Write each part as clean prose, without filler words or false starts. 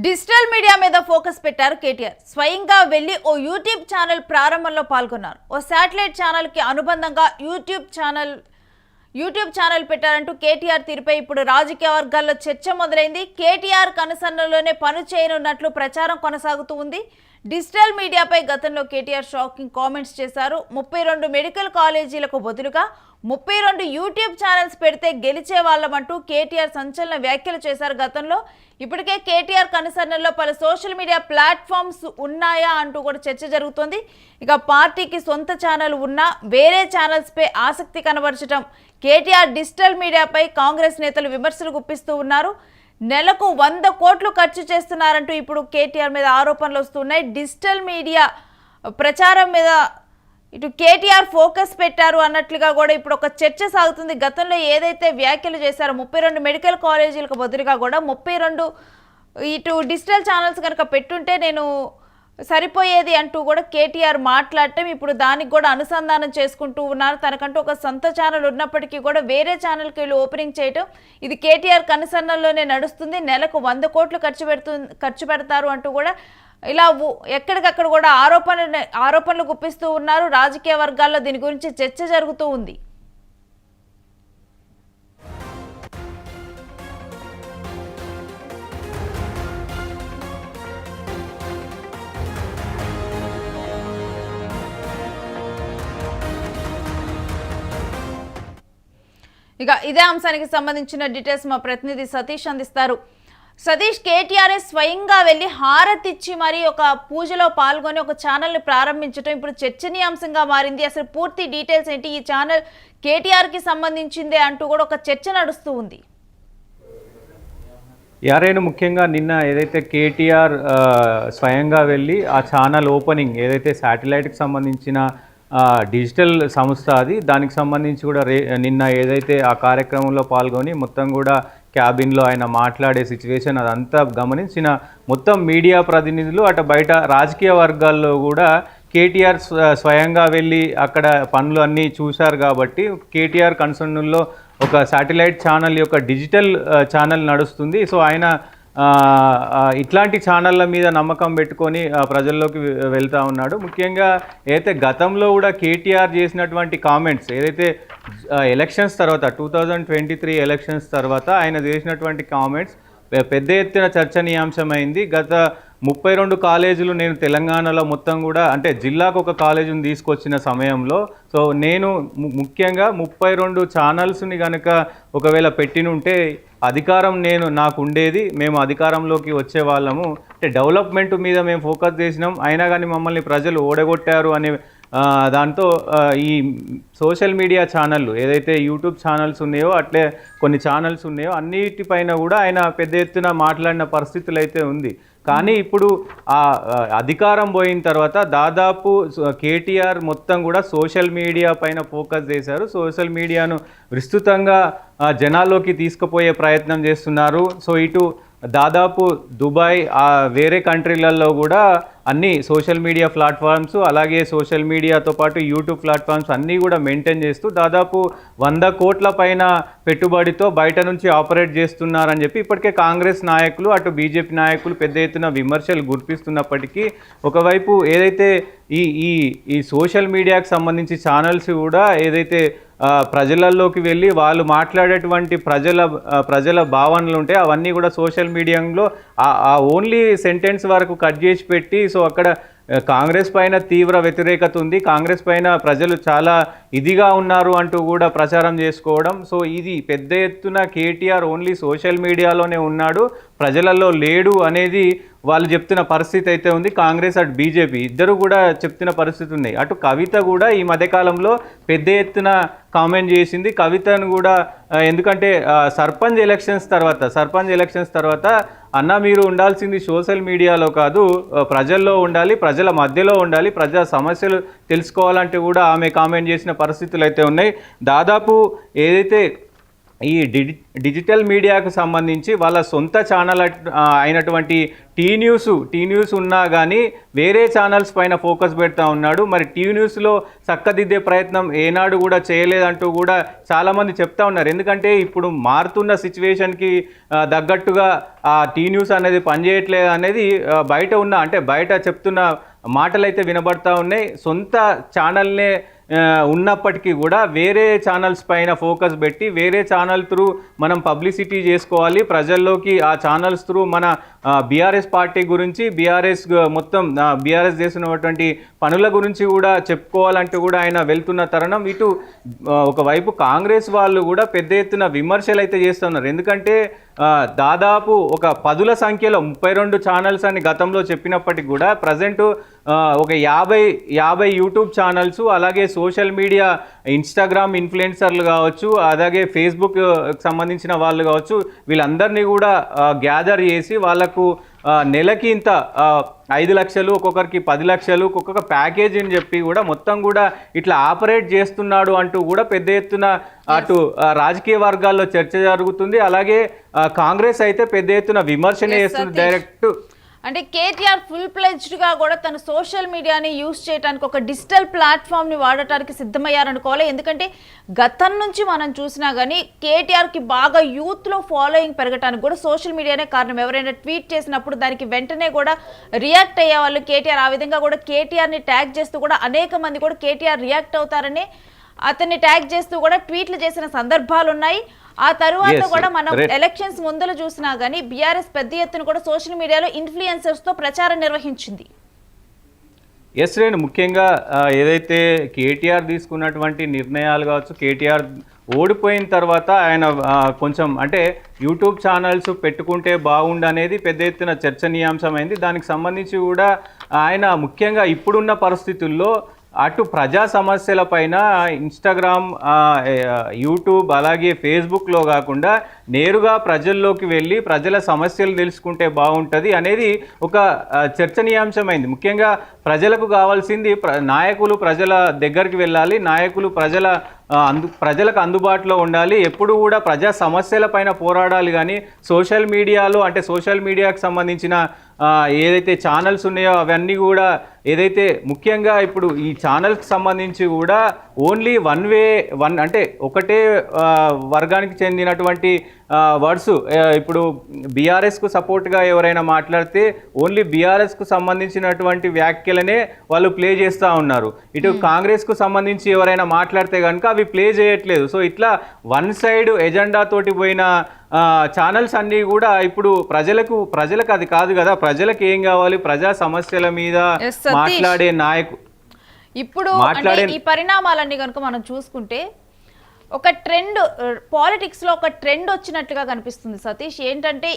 Digital media మీద focus పెట్టారు కేటీఆర్. స్వయంగా వెళ్లి ఓ యూట్యూబ్ ఛానల్ ప్రారంభంలో పాల్గొన్నారు. ఓ శాటిలైట్ ఛానల్ కి అనుబంధంగా యూట్యూబ్ ఛానల్ పెట్టారంటూ కేటీఆర్ తీరుపై ఇప్పుడు రాజకీయ వర్గాల్లో చర్చ మొదలైంది. కేటీఆర్ కనుసన్నలోనే పని చేయనున్నట్లు ప్రచారం కొనసాగుతూ ఉంది. డిజిటల్ మీడియాపై గతంలో కేటీఆర్ షాకింగ్ కామెంట్స్ చేశారు. 32 మెడికల్ కాలేజీలకు బదులుగా 32 యూట్యూబ్ ఛానల్స్ పెడితే గెలిచే వాళ్ళమంటూ కేటీఆర్ సంచలన వ్యాఖ్యలు చేశారు గతంలో. ఇప్పటికే కేటీఆర్ కనుసన్నల్లో పలు సోషల్ మీడియా ప్లాట్ఫామ్స్ ఉన్నాయా అంటూ కూడా చర్చ జరుగుతోంది. ఇక పార్టీకి సొంత ఛానల్ ఉన్నా వేరే ఛానల్స్పై ఆసక్తి కనబరచడం కేటీఆర్ డిజిటల్ మీడియాపై కాంగ్రెస్ నేతలు విమర్శలు గుప్పిస్తూ ఉన్నారు. నెలకు 100 కోట్లు ఖర్చు చేస్తున్నారంటూ ఇప్పుడు కేటీఆర్ మీద ఆరోపణలు వస్తున్నాయి. డిజిటల్ మీడియా ప్రచారం మీద ఇటు కేటీఆర్ ఫోకస్ పెట్టారు అన్నట్లుగా కూడా ఇప్పుడు ఒక చర్చ సాగుతుంది. గతంలో ఏదైతే వ్యాఖ్యలు చేశారో 32 మెడికల్ కాలేజీలకు బదులుగా కూడా 32 ఇటు డిజిటల్ ఛానల్స్ కనుక పెట్టుంటే నేను సరిపోయేది అంటూ కూడా కేటీఆర్ మాట్లాడటం ఇప్పుడు దానికి కూడా అనుసంధానం చేసుకుంటూ ఉన్నారు. తనకంటూ ఒక సొంత ఛానల్ ఉన్నప్పటికీ కూడా వేరే ఛానల్కి వీళ్ళు ఓపెనింగ్ చేయటం ఇది కేటీఆర్ కనుసన్నల్లోనే నడుస్తుంది. నెలకు 100 కోట్లు ఖర్చు పెడతారు అంటూ కూడా ఇలా ఎక్కడికక్కడ కూడా ఆరోపణలు గుప్పిస్తూ ఉన్నారు. రాజకీయ వర్గాల్లో దీని గురించి చర్చ జరుగుతూ ఉంది. ఇక ఇదే అంశానికి సంబంధించిన డీటెయిల్స్ మా ప్రతినిధి సతీష్ అందిస్తారు. సతీష్, కేటీఆర్ స్వయంగా వెళ్ళి హారతిచ్చి మరి ఒక పూజలో పాల్గొని ఒక ఛానల్ని ప్రారంభించడం ఇప్పుడు చర్చనీయాంశంగా మారింది. అసలు పూర్తి డీటెయిల్స్ ఏంటి? ఈ ఛానల్ కేటీఆర్కి సంబంధించిందే అంటూ కూడా ఒక చర్చ నడుస్తూ ఉంది. యారైనా ముఖ్యంగా నిన్న ఏదైతే కేటీఆర్ స్వయంగా వెళ్ళి ఆ ఛానల్ ఓపెనింగ్ ఏదైతే శాటిలైట్కి సంబంధించిన డిజిటల్ సంస్థ అది, దానికి సంబంధించి కూడా నిన్న ఏదైతే ఆ కార్యక్రమంలో పాల్గొని మొత్తం కూడా క్యాబిన్లో ఆయన మాట్లాడే సిచ్యువేషన్ అదంతా గమనించిన మొత్తం మీడియా ప్రతినిధులు అటు బయట రాజకీయ వర్గాల్లో కూడా కేటీఆర్ స్వయంగా వెళ్ళి అక్కడ పనులు అన్నీ చూశారు కాబట్టి కేటీఆర్ కన్సర్న్లో ఒక శాటిలైట్ ఛానల్ యొక్క డిజిటల్ ఛానల్ నడుస్తుంది. సో ఆయన ఇట్లాంటి ఛానళ్ళ మీద నమ్మకం పెట్టుకొని ప్రజల్లోకి వెళ్తూ ఉన్నాడు. ముఖ్యంగా ఏదైతే గతంలో కూడా కేటీఆర్ చేసినటువంటి కామెంట్స్ ఏదైతే ఎలక్షన్స్ తర్వాత 2023 ఎలక్షన్స్ తర్వాత ఆయన చేసినటువంటి కామెంట్స్ పెద్ద ఎత్తున చర్చనీయాంశమైంది. గత 32 కాలేజీలు నేను తెలంగాణలో మొత్తం కూడా అంటే జిల్లాకు ఒక కాలేజీని తీసుకొచ్చిన సమయంలో సో నేను ముఖ్యంగా 32 ఛానల్స్ని కనుక ఒకవేళ పెట్టినుంటే అధికారం నాకు ఉండేది, మేము అధికారంలోకి వచ్చే వాళ్ళము, అంటే డెవలప్మెంట్ మీద మేము ఫోకస్ చేసినాం, అయినా కానీ మమ్మల్ని ప్రజలు ఓడగొట్టారు అనే దాంతో ఈ సోషల్ మీడియా ఛానళ్ళు ఏదైతే యూట్యూబ్ ఛానల్స్ ఉన్నాయో అట్లే కొన్ని ఛానల్స్ ఉన్నాయో అన్నిటిపైన కూడా ఆయన పెద్ద ఎత్తున మాట్లాడిన పరిస్థితులు అయితే ఉంది. కానీ ఇప్పుడు ఆ అధికారం పోయిన తర్వాత దాదాపు కేటీఆర్ మొత్తం కూడా సోషల్ మీడియా పైన ఫోకస్ చేశారు. సోషల్ మీడియాను విస్తృతంగా జనాల్లోకి తీసుకుపోయే ప్రయత్నం చేస్తున్నారు. సో ఇటు దాదాపు దుబాయ్ వేరే కంట్రీలలో కూడా అన్ని సోషల్ మీడియా ప్లాట్ఫామ్స్ అలాగే సోషల్ మీడియాతో పాటు యూట్యూబ్ ప్లాట్ఫామ్స్ అన్నీ కూడా మెయింటైన్ చేస్తూ దాదాపు 100 కోట్ల పైన పెట్టుబడితో బయట నుంచి ఆపరేట్ చేస్తున్నారని చెప్పి ఇప్పటికే కాంగ్రెస్ నాయకులు అటు బీజేపీ నాయకులు పెద్ద ఎత్తున విమర్శలు గుర్తిస్తున్నప్పటికీ ఒకవైపు ఏదైతే ఈ సోషల్ మీడియాకు సంబంధించి ఛానల్స్ కూడా ఏదైతే ప్రజలలోకి వెళ్ళి వాళ్ళు మాట్లాడేటువంటి ప్రజల భావనలు ఉంటాయి అవన్నీ కూడా సోషల్ మీడియాలో ఆ ఓన్లీ సెంటెన్స్ వరకు కట్ చేసి పెట్టి సో అక్కడ కాంగ్రెస్ పైన తీవ్ర వ్యతిరేకత ఉంది, కాంగ్రెస్ పైన ప్రజలు చాలా ఇదిగా ఉన్నారు అంటూ కూడా ప్రచారం చేసుకోవడం. సో ఇది పెద్ద ఎత్తున కేటీఆర్ ఓన్లీ సోషల్ మీడియాలోనే ఉన్నాడు, ప్రజలలో లేడు అనేది వాళ్ళు చెప్తున్న పరిస్థితి అయితే ఉంది. కాంగ్రెస్ అటు బీజేపీ ఇద్దరు కూడా చెప్తున్న పరిస్థితి ఉన్నాయి. అటు కవిత కూడా ఈ మధ్యకాలంలో పెద్ద ఎత్తున కామెంట్ చేసింది. కవితను కూడా ఎందుకంటే సర్పంచ్ ఎలక్షన్స్ తర్వాత అన్న మీరు ఉండాల్సింది సోషల్ మీడియాలో కాదు ప్రజల్లో ఉండాలి, ప్రజల మధ్యలో ఉండాలి, ప్రజా సమస్యలు తెలుసుకోవాలంటే కూడా ఆమె కామెంట్ చేసిన పరిస్థితులు అయితే ఉన్నాయి. దాదాపు ఏదైతే ఈ డిజిటల్ మీడియాకు సంబంధించి వాళ్ళ సొంత ఛానల్ అయినటువంటి టీ న్యూస్ ఉన్నా కానీ వేరే ఛానల్స్ పైన ఫోకస్ పెడతా ఉన్నాడు. మరి టీ న్యూస్లో చక్కదిద్దే ప్రయత్నం ఏనాడు కూడా చేయలేదంటూ కూడా చాలామంది చెప్తా ఉన్నారు. ఎందుకంటే ఇప్పుడు మారుతున్న సిచ్యువేషన్కి తగ్గట్టుగా ఆ టీ న్యూస్ అనేది పనిచేయట్లేదు అనేది బయట చెప్తున్న మాటలు అయితే వినబడతా ఉన్నాయి. సొంత ఛానల్నే ఉన్నప్పటికీ కూడా వేరే ఛానల్స్ పైన ఫోకస్ పెట్టి వేరే ఛానల్ త్రూ మనం పబ్లిసిటీ చేసుకోవాలి, ప్రజల్లోకి ఆ ఛానల్స్ త్రూ మన బీఆర్ఎస్ పార్టీ గురించి బీఆర్ఎస్ చేస్తున్నటువంటి పనుల గురించి కూడా చెప్పుకోవాలంటూ కూడా ఆయన వెళ్తున్న తరుణం. ఇటు ఒకవైపు కాంగ్రెస్ వాళ్ళు కూడా పెద్ద ఎత్తున విమర్శలు అయితే చేస్తున్నారు. ఎందుకంటే దాదాపు ఒక 10ల సంఖ్యలో 32 ఛానల్స్ అని గతంలో చెప్పినప్పటికీ కూడా ప్రజెంట్ ఒక 50 యూట్యూబ్ ఛానల్స్, అలాగే సోషల్ మీడియా ఇన్స్టాగ్రామ్ ఇన్ఫ్లుయెన్సర్లు కావచ్చు, అలాగే ఫేస్బుక్ సంబంధించిన వాళ్ళు కావచ్చు, వీళ్ళందరినీ కూడా గ్యాదర్ చేసి వాళ్ళకు నెలకి ఇంత 5 లక్షలు, ఒక్కొక్కరికి 10 లక్షలు, ఒక్కొక్క ప్యాకేజ్ అని చెప్పి కూడా మొత్తం కూడా ఇట్లా ఆపరేట్ చేస్తున్నాడు అంటూ కూడా పెద్ద ఎత్తున అటు రాజకీయ వర్గాల్లో చర్చ జరుగుతుంది. అలాగే కాంగ్రెస్ అయితే పెద్ద ఎత్తున విమర్శనే చేస్తుంది డైరెక్ట్. అంటే కేటీఆర్ ఫుల్ ప్లెజ్డ్గా కూడా తన సోషల్ మీడియాని యూజ్ చేయడానికి ఒక డిజిటల్ ప్లాట్ఫామ్ని వాడటానికి సిద్ధమయ్యారనుకోవాలి. ఎందుకంటే గతం నుంచి మనం చూసినా కానీ కేటీఆర్కి బాగా యూత్లో ఫాలోయింగ్ పెరగడానికి కూడా సోషల్ మీడియానే కారణం. ఎవరైనా ట్వీట్ చేసినప్పుడు దానికి వెంటనే కూడా రియాక్ట్ అయ్యేవాళ్ళు కేటీఆర్. ఆ విధంగా కూడా కేటీఆర్ని ట్యాగ్ చేస్తూ కూడా అనేక మంది కూడా కేటీఆర్ రియాక్ట్ అవుతారని అతన్ని ట్యాగ్ చేస్తూ కూడా ట్వీట్లు చేసిన సందర్భాలు ఉన్నాయి. ఆ తరువాత కూడా మనం ఎలక్షన్స్ ముందర చూసినా గానీ బీఆర్ఎస్ పెద్ద ఎత్తున కూడా సోషల్ మీడియాలో ఇన్ఫ్లుయెన్సర్స్ తో ప్రచారం నిర్వహించింది. ఎస్ రేణు, ముఖ్యంగా ఏదైతే కేటీఆర్ తీసుకున్నటువంటి నిర్ణయాలు కావచ్చు, కేటీఆర్ ఓడిపోయిన తర్వాత ఆయన కొంచెం అంటే యూట్యూబ్ ఛానల్స్ పెట్టుకుంటే బాగుండు అనేది పెద్ద ఎత్తున చర్చనీయాంశమైంది. దానికి సంబంధించి కూడా ఆయన ముఖ్యంగా ఇప్పుడున్న పరిస్థితుల్లో అటు ప్రజా సమస్యల పైన ఇన్స్టాగ్రామ్, యూట్యూబ్, అలాగే ఫేస్బుక్లో కాకుండా నేరుగా ప్రజల్లోకి వెళ్ళి ప్రజల సమస్యలు తెలుసుకుంటే బాగుంటుంది అనేది ఒక చర్చనీయాంశమైంది. ముఖ్యంగా ప్రజలకు కావాల్సింది నాయకులు ప్రజల దగ్గరికి వెళ్ళాలి, నాయకులు ప్రజలకు అందుబాటులో ఉండాలి, ఎప్పుడు కూడా ప్రజా సమస్యల పైన పోరాడాలి. కానీ సోషల్ మీడియాకు సంబంధించిన ఏదైతే ఛానల్స్ ఉన్నాయో అవన్నీ కూడా ఏదైతే ముఖ్యంగా ఇప్పుడు ఈ ఛానల్కి సంబంధించి కూడా ఓన్లీ అంటే ఒకటే వర్గానికి చెందినటువంటి వర్డ్స్, ఇప్పుడు బీఆర్ఎస్కు సపోర్ట్గా ఎవరైనా మాట్లాడితే ఓన్లీ బీఆర్ఎస్కు సంబంధించినటువంటి వ్యాఖ్యలనే వాళ్ళు ప్లే చేస్తూ ఉన్నారు. ఇటు కాంగ్రెస్కు సంబంధించి ఎవరైనా మాట్లాడితే కనుక అవి ప్లే చేయట్లేదు. సో ఇట్లా వన్ సైడ్ ఎజెండా తోటి పోయిన ఛానల్స్ అన్నీ కూడా ఇప్పుడు ప్రజలకు అది కాదు కదా. ప్రజలకు ఏం కావాలి? ప్రజా సమస్యల మీద మాట్లాడే నాయకు. ఇప్పుడు ఈ పరిణామాలన్నీ కనుక మనం చూసుకుంటే ఒక ట్రెండ్, పాలిటిక్స్లో ఒక ట్రెండ్ వచ్చినట్టుగా కనిపిస్తుంది సతీష్. ఏంటంటే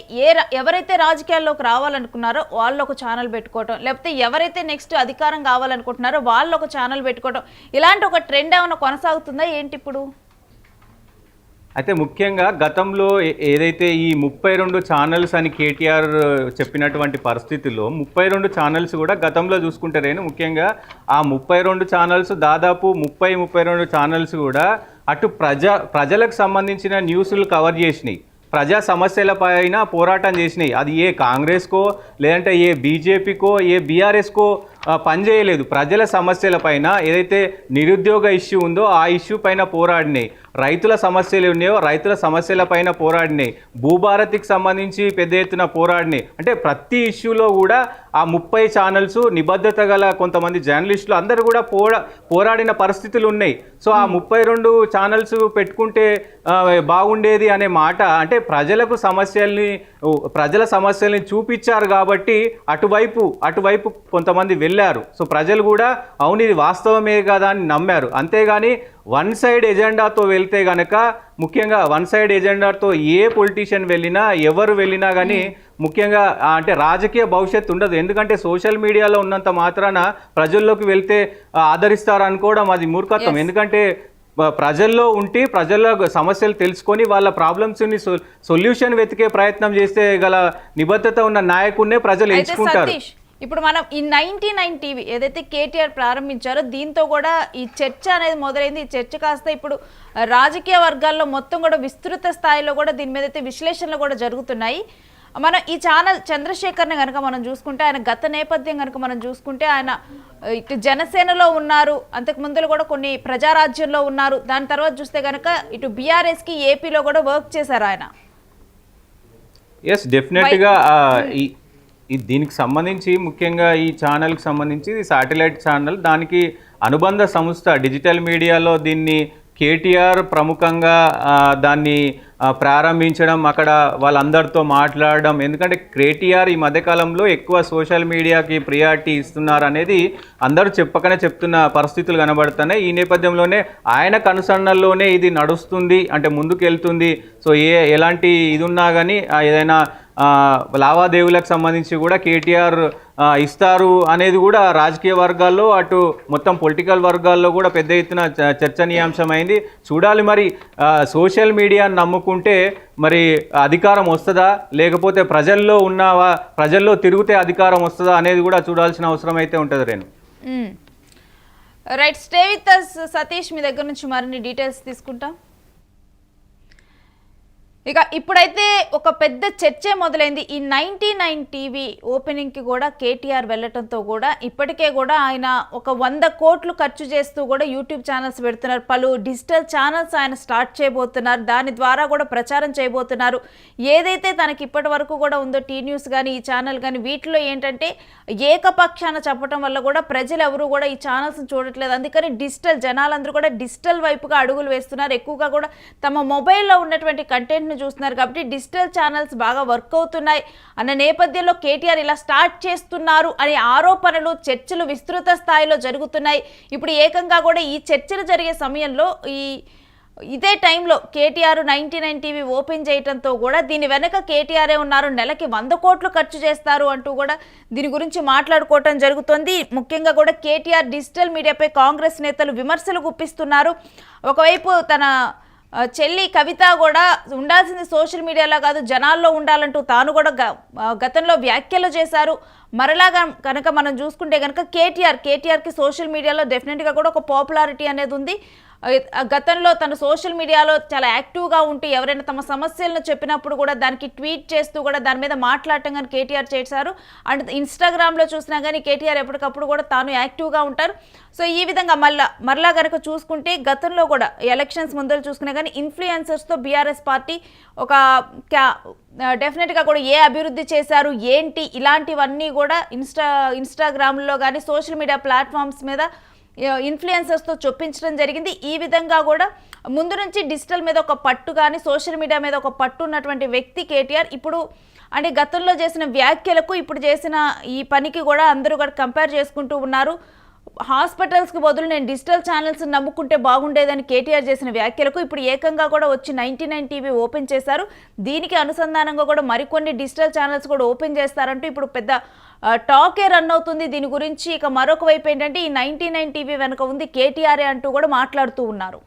ఎవరైతే రాజకీయాల్లోకి రావాలనుకున్నారో వాళ్ళు ఒక ఛానల్ పెట్టుకోవటం, లేకపోతే ఎవరైతే నెక్స్ట్ అధికారం కావాలనుకుంటున్నారో వాళ్ళు ఒక ఛానల్ పెట్టుకోవటం, ఇలాంటి ఒక ట్రెండ్ ఏమైనా కొనసాగుతుందా ఏంటి ఇప్పుడు? అయితే ముఖ్యంగా గతంలో ఏదైతే ఈ 32 ఛానల్స్ అని కేటీఆర్ చెప్పినటువంటి పరిస్థితుల్లో 32 ఛానల్స్ కూడా గతంలో చూసుకుంటే ముఖ్యంగా ఆ 32 ఛానల్స్ దాదాపు 32 ఛానల్స్ కూడా అటు ప్రజలకు సంబంధించిన న్యూస్లు కవర్ చేసినాయి, ప్రజా సమస్యల పైన పోరాటం చేసినాయి. అది ఏ కాంగ్రెస్కో లేదంటే ఏ బీజేపీకో ఏ బీఆర్ఎస్కో పనిచేయలేదు. ప్రజల సమస్యల పైన ఏదైతే నిరుద్యోగ ఇష్యూ ఉందో ఆ ఇష్యూ పైన పోరాడినాయి, రైతుల సమస్యలు ఉన్నాయో రైతుల సమస్యల పైన పోరాడినాయి, భూభారతికి సంబంధించి పెద్ద ఎత్తున పోరాడినాయి. అంటే ప్రతి ఇష్యూలో కూడా ఆ 30 ఛానల్స్, నిబద్ధత గల కొంతమంది జర్నలిస్టులు అందరూ కూడా పోరాడిన పరిస్థితులు ఉన్నాయి. సో ఆ 32 ఛానల్స్ పెట్టుకుంటే బాగుండేది అనే మాట, అంటే ప్రజల సమస్యల్ని చూపించారు కాబట్టి అటువైపు కొంతమంది వెళ్ళారు. సో ప్రజలు కూడా అవును ఇది వాస్తవమే కదా అని నమ్మారు. అంతేగాని వన్ సైడ్ ఎజెండాతో వెళ్తే గనక, ముఖ్యంగా వన్ సైడ్ ఎజెండాతో ఏ పొలిటీషియన్ వెళ్ళినా ఎవరు వెళ్ళినా కానీ ముఖ్యంగా అంటే రాజకీయ భవిష్యత్తు ఉండదు. ఎందుకంటే సోషల్ మీడియాలో ఉన్నంత మాత్రాన ప్రజల్లోకి వెళ్తే ఆదరిస్తారనుకోవడం అది మూర్ఖత్వం. ఎందుకంటే ప్రజల్లో ఉండి ప్రజల సమస్యలు తెలుసుకొని వాళ్ళ ప్రాబ్లమ్స్ని సొల్యూషన్ వెతికే ప్రయత్నం చేస్తే గల నిబద్ధత ఉన్న నాయకుడినే ప్రజలు ఎంచుకుంటారు. ఇప్పుడు మనం ఈ 99 టీవీ ఏదైతే కేటీఆర్ ప్రారంభించారో దీంతో కూడా ఈ చర్చ అనేది మొదలైంది. ఈ చర్చ కాస్త ఇప్పుడు రాజకీయ వర్గాల్లో మొత్తం కూడా విస్తృత స్థాయిలో కూడా దీని మీద అయితే విశ్లేషణలు కూడా జరుగుతున్నాయి. మనం ఈ ఛానల్ చంద్రశేఖర్ని కనుక మనం చూసుకుంటే ఆయన గత నేపథ్యం కనుక మనం చూసుకుంటే ఆయన ఇటు జనసేనలో ఉన్నారు, అంతకు ముందులో కూడా కొన్ని ప్రజారాజ్యంలో ఉన్నారు. దాని తర్వాత చూస్తే కనుక ఇటు బీఆర్ఎస్కి ఏపీలో కూడా వర్క్ చేశారు ఆయన. ఎస్ డెఫినెట్గా దీనికి సంబంధించి ముఖ్యంగా ఈ ఛానల్కి సంబంధించి శాటిలైట్ ఛానల్, దానికి అనుబంధ సంస్థ డిజిటల్ మీడియాలో దీన్ని కేటీఆర్ ప్రముఖంగా దాన్ని ప్రారంభించడం, అక్కడ వాళ్ళందరితో మాట్లాడడం. ఎందుకంటే కేటీఆర్ ఈ మధ్యకాలంలో ఎక్కువ సోషల్ మీడియాకి ప్రియారిటీ ఇస్తున్నారు అనేది అందరూ చెప్పకనే చెప్తున్న పరిస్థితులు కనబడుతున్నాయి. ఈ నేపథ్యంలోనే ఆయన కనుసన్నల్లోనే ఇది నడుస్తుంది, అంటే ముందుకు వెళ్తుంది. సో ఎలాంటి ఇది ఉన్నా కానీ ఏదైనా లావాదేవీలకు సంబంధించి కూడా కేటీఆర్ ఇస్తారు అనేది కూడా రాజకీయ వర్గాల్లో అటు మొత్తం పొలిటికల్ వర్గాల్లో కూడా పెద్ద ఎత్తున చర్చనీయాంశమైంది. చూడాలి మరి సోషల్ మీడియాను నమ్ముకుంటే మరి అధికారం వస్తుందా, లేకపోతే ప్రజల్లో తిరిగితే అధికారం వస్తుందా అనేది కూడా చూడాల్సిన అవసరం అయితే ఉంటుంది. Renu right, stay with us Satish, మీ దగ్గర నుంచి మరిన్ని డీటెయిల్స్ తీసుకుంటాం. ఇక ఇప్పుడైతే ఒక పెద్ద చర్చే మొదలైంది. ఈ 99 టీవీ ఓపెనింగ్కి కూడా కేటీఆర్ వెళ్ళటంతో కూడా ఇప్పటికే కూడా ఆయన ఒక 100 కోట్లు ఖర్చు చేస్తూ కూడా యూట్యూబ్ ఛానల్స్ పెడుతున్నారు. పలు డిజిటల్ ఛానల్స్ ఆయన స్టార్ట్ చేయబోతున్నారు, దాని ద్వారా కూడా ప్రచారం చేయబోతున్నారు. ఏదైతే తనకి ఇప్పటి వరకు కూడా ఉందో టీ న్యూస్ కానీ ఈ ఛానల్ కానీ వీటిలో ఏంటంటే ఏకపక్షాన చెప్పడం వల్ల కూడా ప్రజలు ఎవరు కూడా ఈ ఛానల్స్ని చూడట్లేదు. అందుకని జనాలందరూ కూడా డిజిటల్ వైపుగా అడుగులు వేస్తున్నారు. ఎక్కువగా కూడా తమ మొబైల్లో ఉన్నటువంటి కంటెంట్ను చూస్తున్నారు. కాబట్టి డిజిటల్ ఛానల్స్ బాగా వర్క్ అవుతున్నాయి అన్న నేపథ్యంలో కేటీఆర్ ఇలా స్టార్ట్ చేస్తున్నారు అనే ఆరోపణలు, చర్చలు విస్తృత స్థాయిలో జరుగుతున్నాయి. ఇప్పుడు ఏకంగా కూడా ఈ చర్చలు జరిగే సమయంలో ఇదే టైంలో కేటీఆర్ 99 టీవీ ఓపెన్ చేయడంతో కూడా దీని వెనక కేటీఆరే ఉన్నారు, నెలకి 100 కోట్లు ఖర్చు చేస్తారు అంటూ కూడా దీని గురించి మాట్లాడుకోవటం జరుగుతుంది. ముఖ్యంగా కూడా కేటీఆర్ డిజిటల్ మీడియాపై కాంగ్రెస్ నేతలు విమర్శలు గుప్పిస్తున్నారు. ఒకవైపు తన చెల్లి కవిత కూడా ఉండాల్సింది సోషల్ మీడియాలో కాదు జనాల్లో ఉండాలంటూ తాను కూడా గతంలో వ్యాఖ్యలు చేశారు. మరలాగా కనుక మనం చూసుకుంటే కనుక కేటీఆర్కి సోషల్ మీడియాలో డెఫినెట్గా కూడా ఒక పాపులారిటీ అనేది ఉంది. గతంలో తను సోషల్ మీడియాలో చాలా యాక్టివ్గా ఉంటూ ఎవరైనా తమ సమస్యలను చెప్పినప్పుడు కూడా దానికి ట్వీట్ చేస్తూ కూడా దాని మీద మాట్లాడటం కానీ కేటీఆర్ చేశారు. అండ్ ఇన్స్టాగ్రామ్లో చూసినా కానీ కేటీఆర్ ఎప్పటికప్పుడు కూడా తాను యాక్టివ్గా ఉంటారు. సో ఈ విధంగా మరలా కనుక చూసుకుంటే గతంలో కూడా ఎలక్షన్స్ ముందర చూసుకునే కానీ ఇన్ఫ్లుయెన్సర్స్తో బీఆర్ఎస్ పార్టీ ఒక డెఫినెట్గా కూడా ఏ అభివృద్ధి చేశారు ఏంటి ఇలాంటివన్నీ కూడా ఇన్స్టాగ్రామ్లో కానీ సోషల్ మీడియా ప్లాట్ఫామ్స్ మీద ఇన్ఫ్లుయెన్సర్స్తో చొప్పించడం జరిగింది. ఈ విధంగా కూడా ముందు నుంచి డిజిటల్ మీద ఒక పట్టు కానీ సోషల్ మీడియా మీద ఒక పట్టు ఉన్నటువంటి వ్యక్తి కేటీఆర్. ఇప్పుడు అంటే గతంలో చేసిన వ్యాఖ్యలకు ఇప్పుడు చేసిన ఈ పనికి కూడా అందరూ కూడా కంపేర్ చేసుకుంటూ ఉన్నారు. హాస్పిటల్స్కి బదులు నేను డిజిటల్ ఛానల్స్ నమ్ముకుంటే బాగుండేదని కేటీఆర్ చేసిన వ్యాఖ్యలకు ఇప్పుడు ఏకంగా కూడా వచ్చి 99 టీవీ ఓపెన్ చేశారు. దీనికి అనుసంధానంగా కూడా మరికొన్ని డిజిటల్ ఛానల్స్ కూడా ఓపెన్ చేస్తారంటూ ఇప్పుడు పెద్ద టాకే రన్ అవుతుంది దీని గురించి. ఇక మరొక వైపు ఏంటంటే ఈ 99 టీవీ వెనుక ఉంది కేటీఆర్ అంటూ కూడా మాట్లాడుతూ ఉన్నారు.